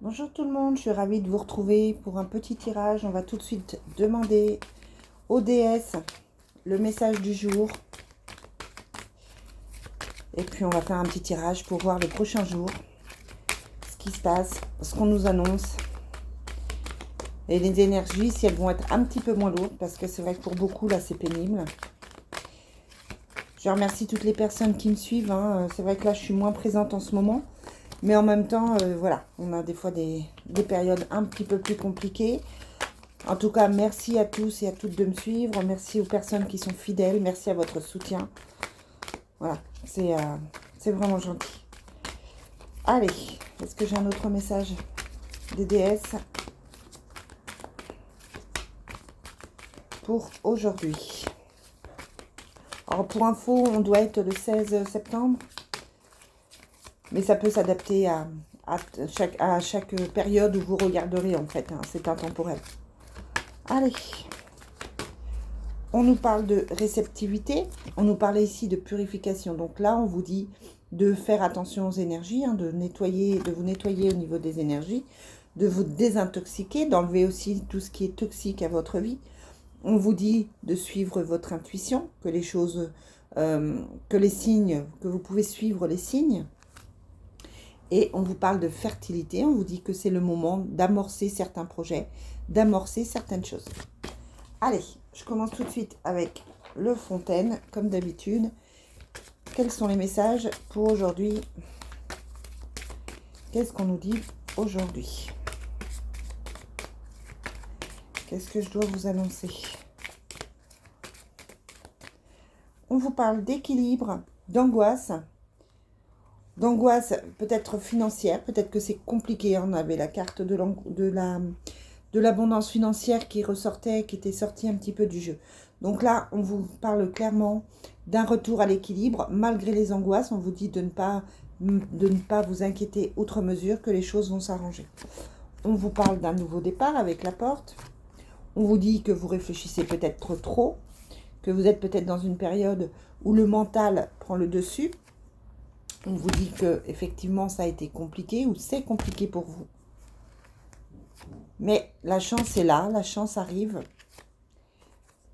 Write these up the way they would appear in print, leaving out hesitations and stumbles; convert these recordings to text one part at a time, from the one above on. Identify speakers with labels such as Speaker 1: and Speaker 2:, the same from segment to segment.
Speaker 1: Bonjour tout le monde, je suis ravie de vous retrouver pour un petit tirage. On va tout de suite demander aux déesses le message du jour. Et puis on va faire un petit tirage pour voir les prochains jours, ce qui se passe, ce qu'on nous annonce. Et les énergies, si elles vont être un petit peu moins lourdes, parce que c'est vrai que pour beaucoup, là, c'est pénible. Je remercie toutes les personnes qui me suivent. C'est vrai que là, je suis moins présente en ce moment. Mais en même temps, voilà, on a des fois des périodes un petit peu plus compliquées. En tout cas, merci à tous et à toutes de me suivre. Merci aux personnes qui sont fidèles. Merci à votre soutien. Voilà, c'est vraiment gentil. Allez, est-ce que j'ai un autre message des déesses pour aujourd'hui? Alors, pour info, on doit être le 16 septembre. Mais ça peut s'adapter à chaque période où vous regarderez, en fait. C'est intemporel. Allez. On nous parle de réceptivité. On nous parlait ici de purification. Donc là, on vous dit de faire attention aux énergies, de vous nettoyer au niveau des énergies, de vous désintoxiquer, d'enlever aussi tout ce qui est toxique à votre vie. On vous dit de suivre votre intuition, que les choses, que les signes, que vous pouvez suivre les signes. Et on vous parle de fertilité, on vous dit que c'est le moment d'amorcer certains projets, d'amorcer certaines choses. Allez, je commence tout de suite avec le Fontaine, comme d'habitude. Quels sont les messages pour aujourd'hui? Qu'est-ce qu'on nous dit aujourd'hui? Qu'est-ce que je dois vous annoncer? On vous parle d'équilibre, d'angoisse. D'angoisse peut-être financière, peut-être que c'est compliqué. On avait la carte de l'abondance financière qui ressortait, qui était sortie un petit peu du jeu. Donc là, on vous parle clairement d'un retour à l'équilibre. Malgré les angoisses, on vous dit de ne pas vous inquiéter outre mesure, que les choses vont s'arranger. On vous parle d'un nouveau départ avec la porte. On vous dit que vous réfléchissez peut-être trop, que vous êtes peut-être dans une période où le mental prend le dessus. On vous dit que effectivement ça a été compliqué ou c'est compliqué pour vous. Mais la chance est là, la chance arrive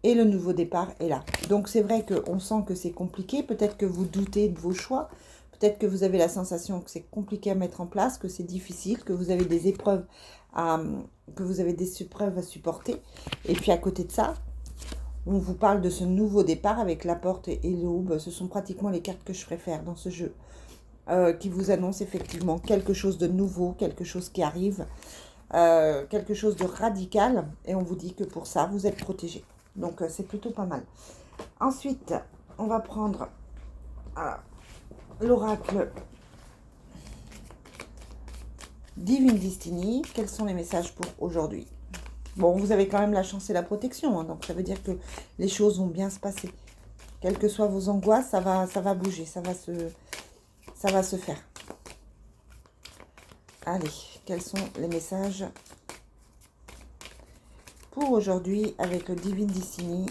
Speaker 1: et le nouveau départ est là. Donc c'est vrai qu'on sent que c'est compliqué, peut-être que vous doutez de vos choix, peut-être que vous avez la sensation que c'est compliqué à mettre en place, que c'est difficile, que vous avez des épreuves à supporter. Et puis à côté de ça, on vous parle de ce nouveau départ avec la porte et l'aube. Ce sont pratiquement les cartes que je préfère dans ce jeu. Qui vous annonce effectivement quelque chose de nouveau, quelque chose qui arrive, quelque chose de radical, et on vous dit que pour ça, vous êtes protégé. Donc, c'est plutôt pas mal. Ensuite, on va prendre l'oracle Divine Destiny. Quels sont les messages pour aujourd'hui? Bon, vous avez quand même la chance et la protection, donc ça veut dire que les choses vont bien se passer. Quelles que soient vos angoisses, ça va bouger, ça va se faire. Allez, quels sont les messages pour aujourd'hui avec le Divine Destiny?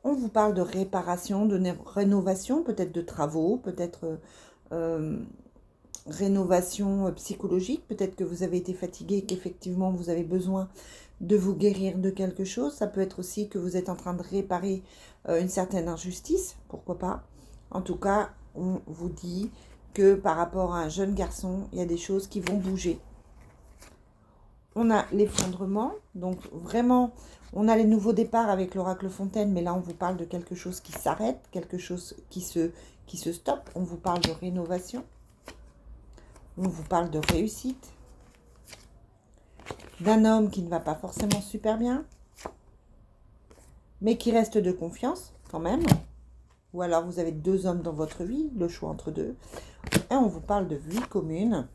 Speaker 1: On vous parle de réparation, de rénovation, peut-être de travaux, peut-être rénovation psychologique. Peut-être que vous avez été fatigué et qu'effectivement vous avez besoin de vous guérir de quelque chose. Ça peut être aussi que vous êtes en train de réparer une certaine injustice, pourquoi pas. En tout cas, on vous dit que par rapport à un jeune garçon, il y a des choses qui vont bouger. On a l'effondrement, donc vraiment, on a les nouveaux départs avec l'oracle Fontaine, mais là on vous parle de quelque chose qui s'arrête, quelque chose qui se stoppe. On vous parle de rénovation, on vous parle de réussite, d'un homme qui ne va pas forcément super bien, mais qui reste de confiance quand même. Ou alors vous avez deux hommes dans votre vie, le choix entre deux. Et on vous parle de vie commune.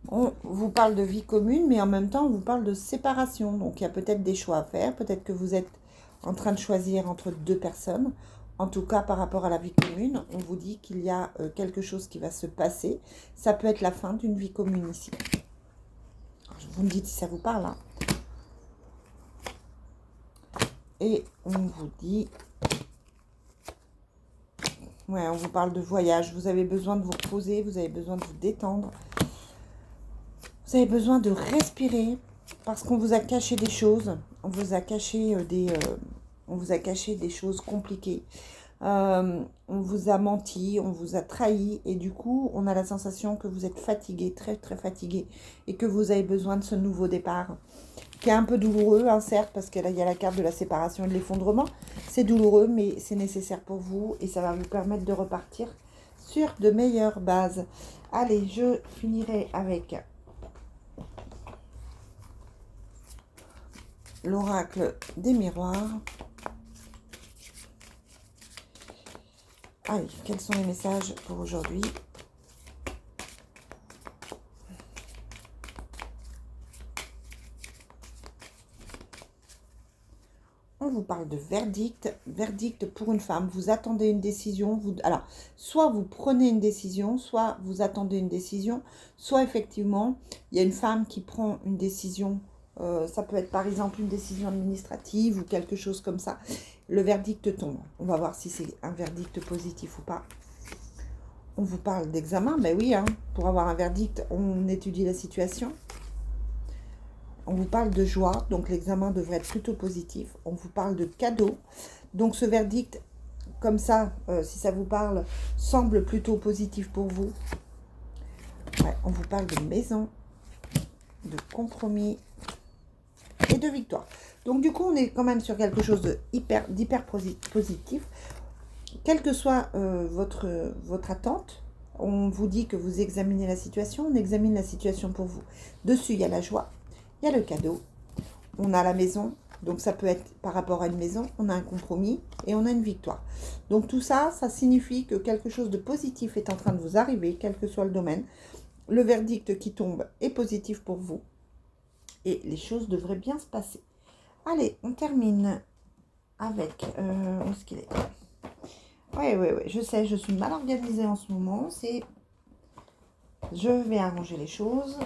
Speaker 1: On vous parle de vie commune, mais en même temps, on vous parle de séparation. Donc, il y a peut-être des choix à faire. Peut-être que vous êtes en train de choisir entre deux personnes. En tout cas, par rapport à la vie commune, on vous dit qu'il y a quelque chose qui va se passer. Ça peut être la fin d'une vie commune ici. Vous me dites si ça vous parle. Et on vous dit Ouais, on vous parle de voyage. Vous avez besoin de vous reposer, vous avez besoin de vous détendre. Vous avez besoin de respirer parce qu'on vous a caché des choses. On vous a caché on vous a caché des choses compliquées. On vous a menti, on vous a trahi et du coup, on a la sensation que vous êtes fatigué, très très fatigué et que vous avez besoin de ce nouveau départ qui est un peu douloureux, hein, certes, parce qu'il y a la carte de la séparation et de l'effondrement. C'est douloureux, mais c'est nécessaire pour vous et ça va vous permettre de repartir sur de meilleures bases. Allez, je finirai avec l'oracle des miroirs. Allez, quels sont les messages pour aujourd'hui? On vous parle de verdict. Verdict pour une femme. Vous attendez une décision. Alors, soit vous prenez une décision, soit vous attendez une décision, soit effectivement, il y a une femme qui prend une décision. Ça peut être par exemple une décision administrative ou quelque chose comme ça. Le verdict tombe. On va voir si c'est un verdict positif ou pas. On vous parle d'examen. Ben oui, hein, pour avoir un verdict, on étudie la situation. On vous parle de joie, donc l'examen devrait être plutôt positif. On vous parle de cadeau. Donc ce verdict, comme ça, si ça vous parle, semble plutôt positif pour vous. Ouais, on vous parle de maison, de compromis et de victoire. Donc du coup, on est quand même sur quelque chose d'hyper positif. Quelle que soit votre attente, on vous dit que vous examinez la situation, on examine la situation pour vous. Dessus, il y a la joie. Il y a le cadeau, on a la maison, donc ça peut être par rapport à une maison, on a un compromis et on a une victoire. Donc tout ça, ça signifie que quelque chose de positif est en train de vous arriver, quel que soit le domaine. Le verdict qui tombe est positif pour vous et les choses devraient bien se passer. Allez, on termine avec... où est-ce qu'il est ? Oui, je sais, je suis mal organisée en ce moment, je vais arranger les choses.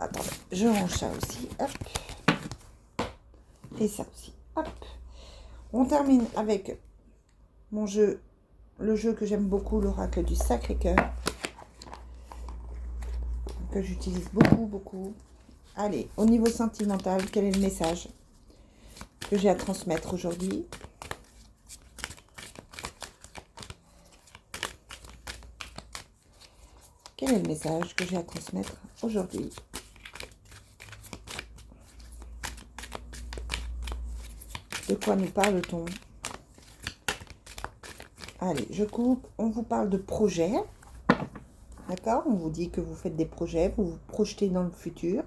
Speaker 1: Attendez, je range ça aussi, hop, et ça aussi, hop. On termine avec mon jeu, le jeu que j'aime beaucoup, l'oracle du Sacré-Cœur, que j'utilise beaucoup. Allez, au niveau sentimental, quel est le message que j'ai à transmettre aujourd'hui? Quel est le message que j'ai à transmettre aujourd'hui? De quoi nous parle-t-on? Allez, je coupe. On vous parle de projet. D'accord? On vous dit que vous faites des projets, vous vous projetez dans le futur.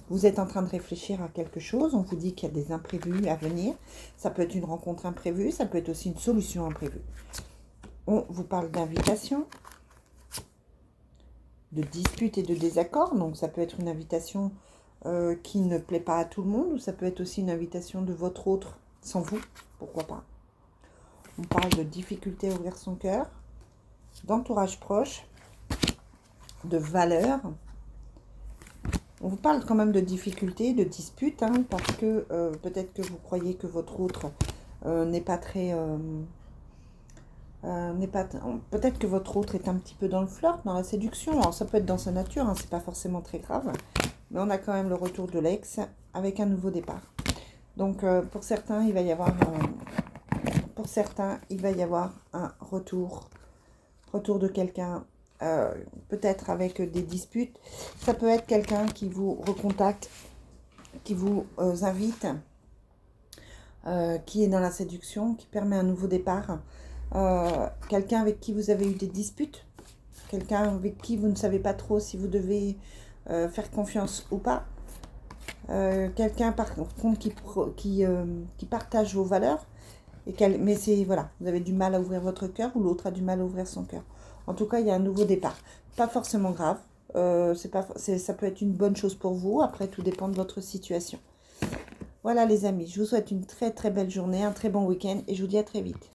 Speaker 1: Vous êtes en train de réfléchir à quelque chose. On vous dit qu'il y a des imprévus à venir. Ça peut être une rencontre imprévue. Ça peut être aussi une solution imprévue. On vous parle d'invitation, de dispute et de désaccord. Donc, ça peut être une invitation qui ne plaît pas à tout le monde. Ou ça peut être aussi une invitation de votre autre sans vous. Pourquoi pas? On parle de difficulté à ouvrir son cœur, d'entourage proche, de valeurs. On vous parle quand même de difficultés, de disputes, hein, parce que peut-être que vous croyez que votre autre n'est pas très... peut-être que votre autre est un petit peu dans le flirt, dans la séduction. Alors ça peut être dans sa nature, hein, c'est pas forcément très grave. Mais on a quand même le retour de l'ex avec un nouveau départ. Donc pour certains, il va y avoir... un retour de quelqu'un, peut-être avec des disputes. Ça peut être quelqu'un qui vous recontacte, qui vous invite, qui est dans la séduction, qui permet un nouveau départ. Quelqu'un avec qui vous avez eu des disputes, quelqu'un avec qui vous ne savez pas trop si vous devez faire confiance ou pas. Quelqu'un par contre qui partage vos valeurs. Mais c'est, voilà, vous avez du mal à ouvrir votre cœur ou l'autre a du mal à ouvrir son cœur. En tout cas, il y a un nouveau départ. Pas forcément grave. Ça peut être une bonne chose pour vous. Après, tout dépend de votre situation. Voilà les amis, je vous souhaite une très très belle journée, un très bon week-end et je vous dis à très vite.